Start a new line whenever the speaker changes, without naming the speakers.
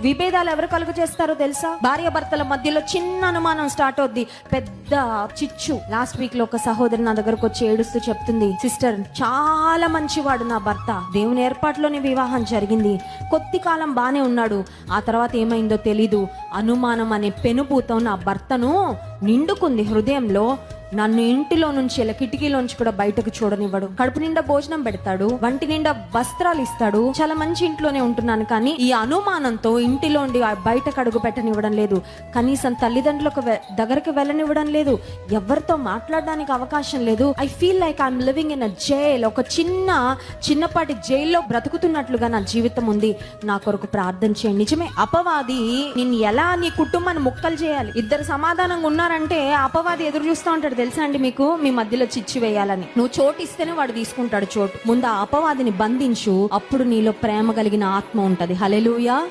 విభేదాలు ఎవరు కలుగు చేస్తారో తెలుసా? భార్య భర్తల మధ్యలో చిన్న అనుమానం స్టార్ట్ అవుద్ది, పెద్ద చిచ్చు. లాస్ట్ వీక్ లో ఒక సహోదరి నా దగ్గరకు వచ్చి ఏడుస్తూ చెప్తుంది, సిస్టర్ చాలా మంచివాడు నా భర్త, దేవుని ఏర్పాటులోనే వివాహం జరిగింది, కొద్ది కాలం బానే ఉన్నాడు, ఆ తర్వాత ఏమైందో తెలీదు, అనుమానం అనే పెనుభూతం నా భర్తను నిండుకుంది హృదయంలో. నన్ను ఇంటిలో నుంచి ఇలా కిటికీలోంచి కూడా బయటకు చూడనివ్వడు, కడుపు నిండా భోజనం పెడతాడు, వంటి నిండా వస్త్రాలు ఇస్తాడు, చాలా మంచి ఇంట్లోనే ఉంటున్నాను, కానీ ఈ అనుమానంతో ఇంటిలోండి బయటకు అడుగు పెట్టనివ్వడం లేదు, కనీసం తల్లిదండ్రులకు దగ్గరికి వెళ్ళనివ్వడం లేదు, ఎవరితో మాట్లాడడానికి అవకాశం లేదు. I feel like I'm living in a jail. ఒక చిన్నపాటి జైల్లో బ్రతుకుతున్నట్లుగా నా జీవితం ఉంది. నా కొరకు ప్రార్థన చేయండి. నిజమే, అపవాది నిన్ను ఎలా నీ కుటుంబాన్ని ముక్కలు చేయాలి. ఇద్దరు సమాధానంగా ఉన్నారంటే అపవాది ఎదురు చూస్తూ ఉంటాడు తెలుసా అండి మీకు, మీ మధ్యలో చిచ్చు వేయాలని. నువ్వు చోటు ఇస్తేనే వాడు తీసుకుంటాడు చోటు. ముందు ఆ అపవాదిని బంధించు, అప్పుడు నీలో ప్రేమ కలిగిన ఆత్మ ఉంటది. హల్లెలూయా.